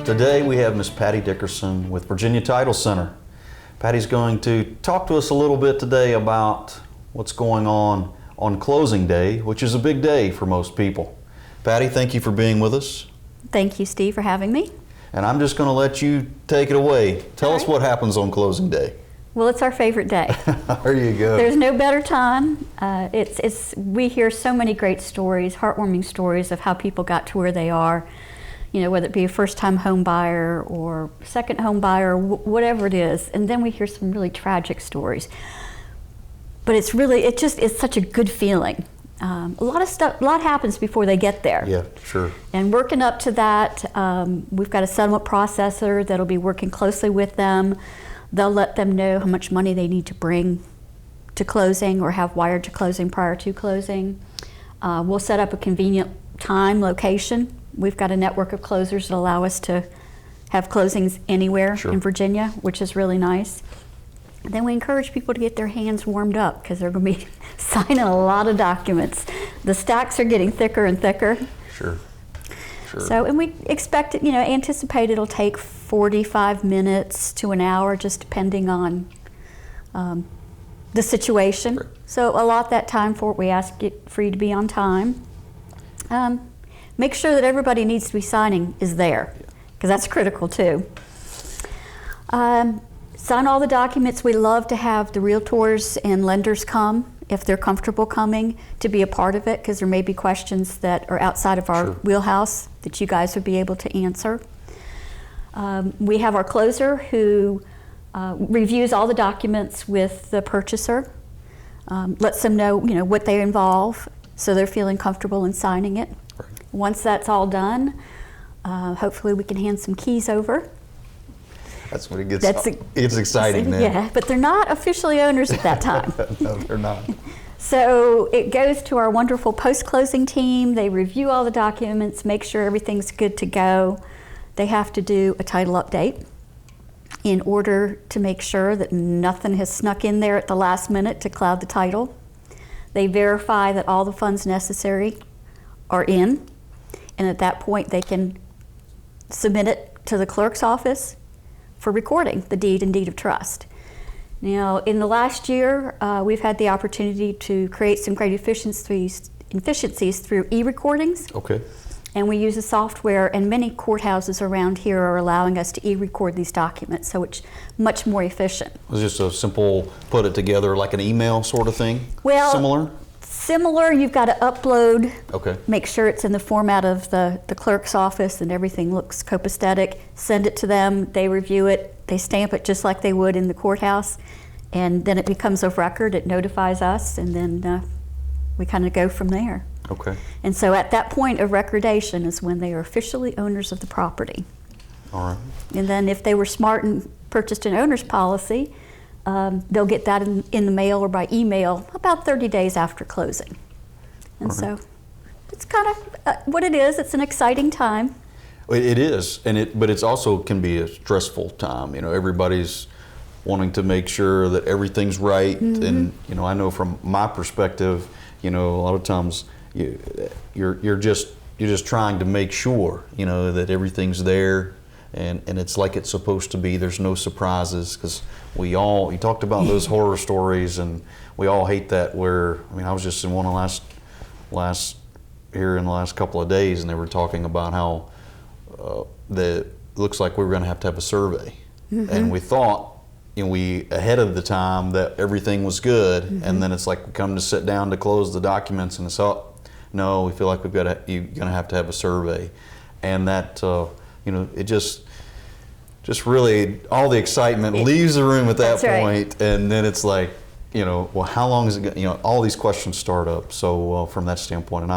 Today we have Miss Patti Dickerson with Virginia Title Center. Patti's going to talk to us a little bit today about what's going on closing day, which is a big day for most people. Patti, thank you for being with us. Thank you, Steve, for having me. And I'm just going to let you take it away. Tell us what happens on closing day. Well, it's our favorite day. There you go. There's no better time. We hear so many great stories, heartwarming stories of how people got to where they are. You know, whether it be a first-time home buyer or second home buyer, whatever it is. And then we hear some really tragic stories. But it's such a good feeling. A lot happens before they get there. Yeah, sure. And working up to that, we've got a settlement processor that'll be working closely with them. They'll let them know how much money they need to bring to closing or have wired to closing prior to closing. We'll set up a convenient time, location. We've got a network of closers that allow us to have closings anywhere in Virginia, which is really nice. Then we encourage people to get their hands warmed up because they're going to be signing a lot of documents. The stacks are getting thicker and thicker. Sure. So, and we expect it, anticipate it'll take 45 minutes to an hour, just depending on the situation. Sure. So allot that time for it. We ask for you to be on time. Make sure that everybody needs to be signing is there, because that's critical too. Sign all the documents. We love to have the realtors and lenders come, if they're comfortable coming, to be a part of it, because there may be questions that are outside of our wheelhouse that you guys would be able to answer. We have our closer who reviews all the documents with the purchaser, lets them know, what they involve, so they're feeling comfortable in signing it. Right. Once that's all done, hopefully we can hand some keys over. That's when it's exciting then. Yeah, but they're not officially owners at that time. No, they're not. So it goes to our wonderful post-closing team. They review all the documents, make sure everything's good to go. They have to do a title update in order to make sure that nothing has snuck in there at the last minute to cloud the title. They verify that all the funds necessary are in, and at that point they can submit it to the clerk's office for recording the deed and deed of trust. Now, in the last year, we've had the opportunity to create some great efficiencies through e-recordings. Okay. And we use a software, and many courthouses around here are allowing us to e-record these documents, so it's much more efficient. It's just a simple put it together like an email sort of thing? Well, Similar, you've got to upload, okay. Make sure it's in the format of the clerk's office and everything looks copacetic, send it to them, they review it, they stamp it just like they would in the courthouse, and then it becomes a record, it notifies us, and then we kind of go from there. Okay. And so at that point of recordation is when they are officially owners of the property. All right. And then if they were smart and purchased an owner's policy, they'll get that in the mail or by email about 30 days after closing. And so it's kind of what it is. It's an exciting time. It is, but it's also can be a stressful time. Everybody's wanting to make sure that everything's right. Mm-hmm. And I know from my perspective, a lot of times you're just trying to make sure that everything's there. And it's like it's supposed to be. There's no surprises, because you talked about those horror stories, and we all hate that. I was just in one of here in the last couple of days, and they were talking about how it looks like we were going to have a survey, and we thought ahead of the time that everything was good, and then it's like we come to sit down to close the documents, and it's no, we feel like you're going to have a survey, and that it just really, all the excitement leaves the room at that point, and then it's like, well, how long is it going? All these questions start up. So from that standpoint,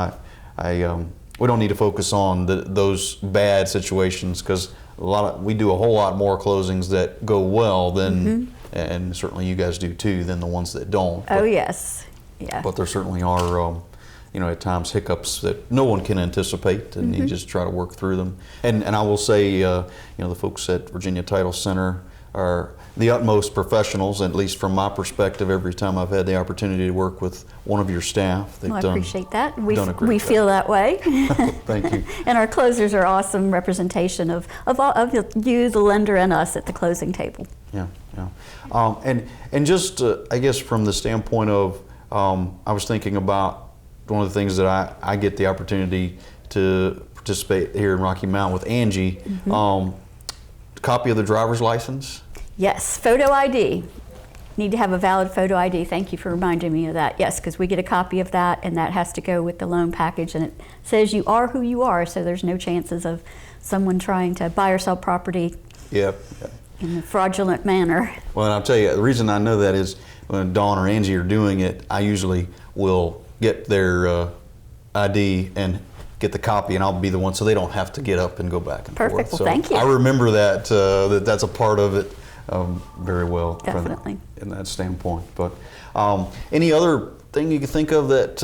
and we don't need to focus on those bad situations, because we do a whole lot more closings that go well than, and certainly you guys do too, than the ones that don't. Oh yes, yeah. But there certainly are. At times hiccups that no one can anticipate, and you just try to work through them. And I will say, the folks at Virginia Title Center, are the utmost professionals, at least from my perspective, every time I've had the opportunity to work with one of your staff. They've Well, I done, appreciate that. done a great We job. feel that way. Thank you. And our closers are awesome representation of you, the lender, and us at the closing table. Yeah, yeah. And just, I guess from the standpoint of, I was thinking about one of the things that I get the opportunity to participate here in Rocky Mount with Angie, copy of the driver's license. Yes, photo ID. Need to have a valid photo ID. Thank you for reminding me of that. Yes, because we get a copy of that, and that has to go with the loan package, and it says you are who you are, so there's no chances of someone trying to buy or sell property Yep. in a fraudulent manner. Well, and I'll tell you, the reason I know that is when Dawn or Angie are doing it, I usually will get their ID and get the copy, and I'll be the one, so they don't have to get up and go back and Perfect. forth. Well, thank you. I remember that, that's a part of it very well. Definitely. In that standpoint. But any other thing you can think of that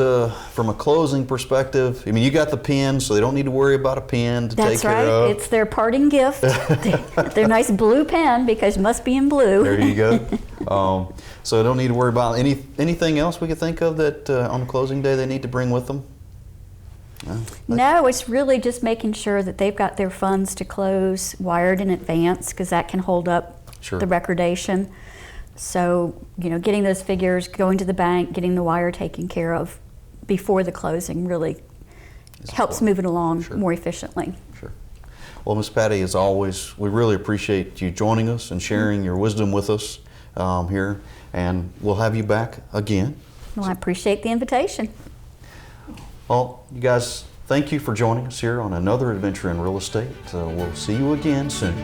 from a closing perspective? I mean, you got the pen, so they don't need to worry about a pen to That's take care right. of. It's their parting gift. Their nice blue pen, because it must be in blue. There you go. So don't need to worry about anything else we could think of that on the closing day they need to bring with them? No, it's really just making sure that they've got their funds to close wired in advance, because that can hold up Sure. the recordation. So, getting those figures, going to the bank, getting the wire taken care of before the closing really helps move it along Sure. more efficiently. Sure. Well, Miss Patti, as always, we really appreciate you joining us and sharing your wisdom with us here, and we'll have you back again. Well, I appreciate the invitation. Well, you guys, thank you for joining us here on another adventure in real estate. We'll see you again soon.